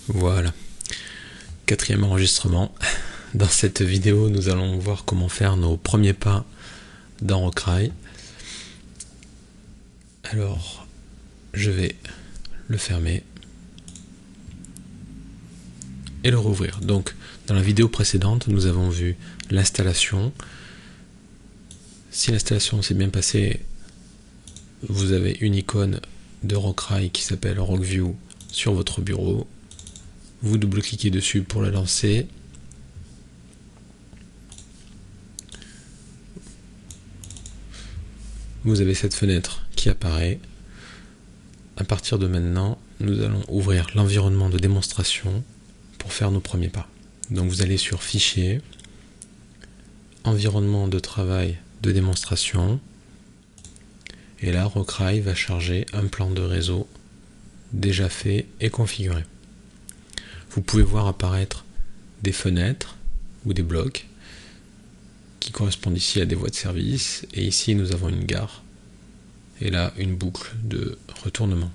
Voilà, quatrième enregistrement. Dans cette vidéo, nous allons voir comment faire nos premiers pas dans Rockrail. Alors, je vais le fermer et le rouvrir. Donc, dans la vidéo précédente, nous avons vu l'installation. Si l'installation s'est bien passée, vous avez une icône de Rockrail qui s'appelle Rockview sur votre bureau. Vous double-cliquez dessus pour la lancer. Vous avez cette fenêtre qui apparaît. À partir de maintenant, nous allons ouvrir l'environnement de démonstration pour faire nos premiers pas. Donc vous allez sur Fichier, Environnement de travail de démonstration. Et là, Rockrail va charger un plan de réseau déjà fait et configuré. Vous pouvez voir apparaître des fenêtres ou des blocs qui correspondent ici à des voies de service. Et ici, nous avons une gare. Et là, une boucle de retournement.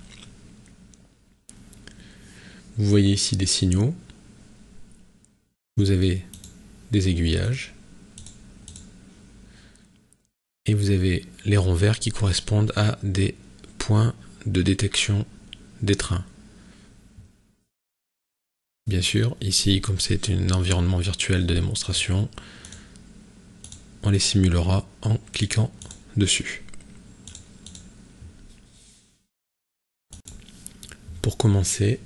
Vous voyez ici des signaux. Vous avez des aiguillages. Et vous avez les ronds verts qui correspondent à des points de détection des trains. Bien sûr, ici, comme c'est un environnement virtuel de démonstration, on les simulera en cliquant dessus. Pour commencer,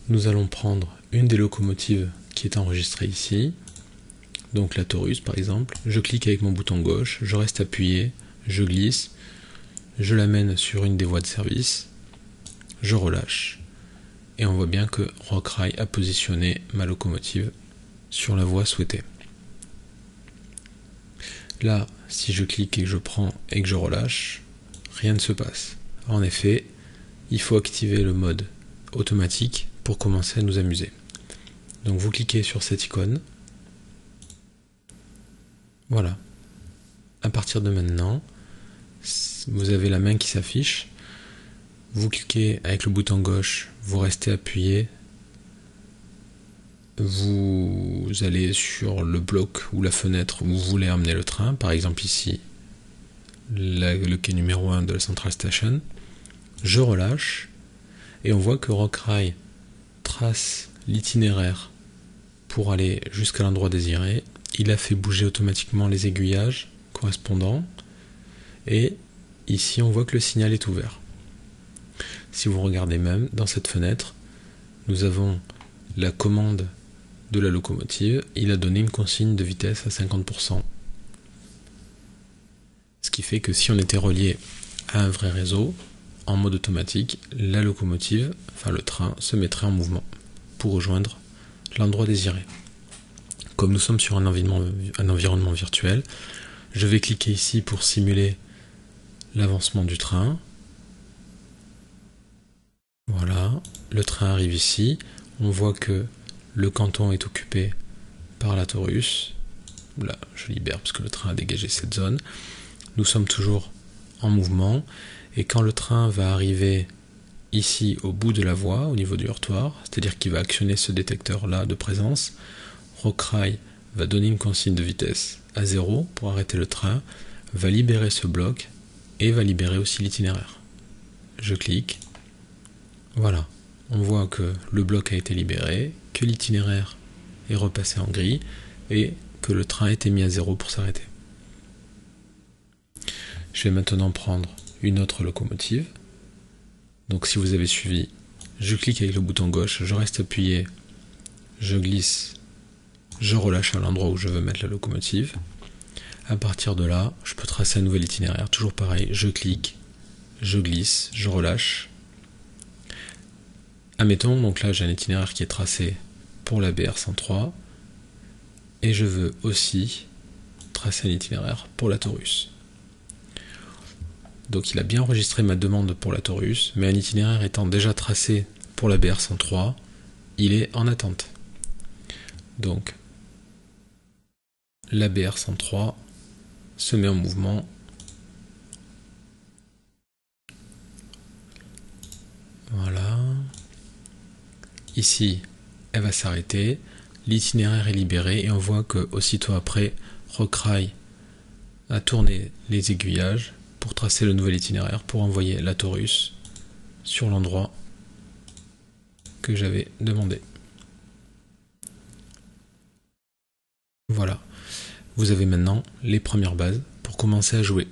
nous allons prendre une des locomotives qui est enregistrée ici, donc la Taurus par exemple. Je clique avec mon bouton gauche, je reste appuyé, je glisse, je l'amène sur une des voies de service, je relâche, et on voit bien que Rockrail a positionné ma locomotive sur la voie souhaitée. Là, si je clique et que je prends et que je relâche, rien ne se passe. En effet, il faut activer le mode automatique pour commencer à nous amuser. Donc vous cliquez sur cette icône. Voilà. À partir de maintenant, vous avez la main qui s'affiche. Vous cliquez avec le bouton gauche, vous restez appuyé. Vous allez sur le bloc ou la fenêtre où vous voulez emmener le train. Par exemple ici, le quai numéro 1 de la Central Station. Je relâche et on voit que Rockrail trace l'itinéraire pour aller jusqu'à l'endroit désiré. Il a fait bouger automatiquement les aiguillages correspondants et ici on voit que le signal est ouvert. Si vous regardez même dans cette fenêtre, nous avons la commande de la locomotive. Il a donné une consigne de vitesse à 50%. Ce qui fait que si on était relié à un vrai réseau, en mode automatique, la locomotive, enfin le train, se mettrait en mouvement pour rejoindre l'endroit désiré. Comme nous sommes sur un environnement virtuel, je vais cliquer ici pour simuler l'avancement du train. Voilà, le train arrive ici. On voit que le canton est occupé par la Taurus. Là, je libère parce que le train a dégagé cette zone. Nous sommes toujours en mouvement. Et quand le train va arriver ici au bout de la voie, au niveau du heurtoir, c'est-à-dire qu'il va actionner ce détecteur-là de présence, Rockrail va donner une consigne de vitesse à 0 pour arrêter le train, va libérer ce bloc et va libérer aussi l'itinéraire. Je clique. Voilà. On voit que le bloc a été libéré, que l'itinéraire est repassé en gris et que le train a été mis à 0 pour s'arrêter. Je vais maintenant prendre une autre locomotive. Donc si vous avez suivi, je clique avec le bouton gauche, je reste appuyé, je glisse, je relâche à l'endroit où je veux mettre la locomotive. À partir de là, je peux tracer un nouvel itinéraire, toujours pareil, je clique, je glisse, je relâche. Admettons, donc là j'ai un itinéraire qui est tracé pour la BR103 et je veux aussi tracer un itinéraire pour la Taurus. Donc il a bien enregistré ma demande pour la Taurus, mais un itinéraire étant déjà tracé pour la BR103, il est en attente. Donc la BR103 se met en mouvement. Voilà. Ici, elle va s'arrêter, l'itinéraire est libéré et on voit que aussitôt après, Rockray a tourné les aiguillages pour tracer le nouvel itinéraire pour envoyer la Taurus sur l'endroit que j'avais demandé. Voilà, vous avez maintenant les premières bases pour commencer à jouer.